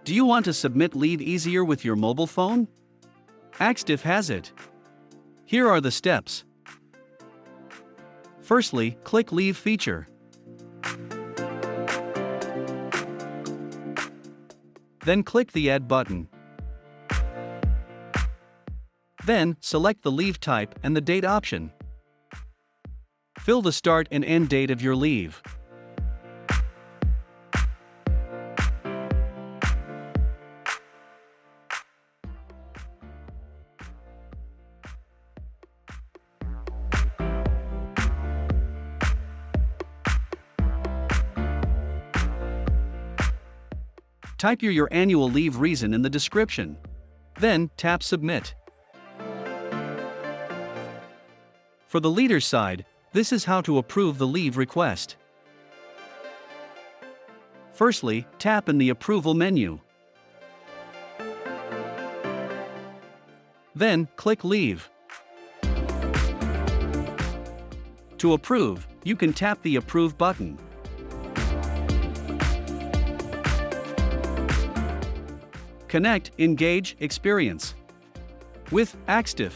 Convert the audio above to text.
Do you want to submit leave easier with your mobile phone? Axdif has it. Here are the steps. Firstly, click Leave feature. Then click the Add button. Then, select the leave type and the date option. Fill the start and end date of your leave. Type your annual leave reason in the description. Then, tap Submit. For the leader's side, this is how to approve the leave request. Firstly, tap in the Approval menu. Then, click Leave. To approve, you can tap the Approve button. Connect, engage, experience with Axdif.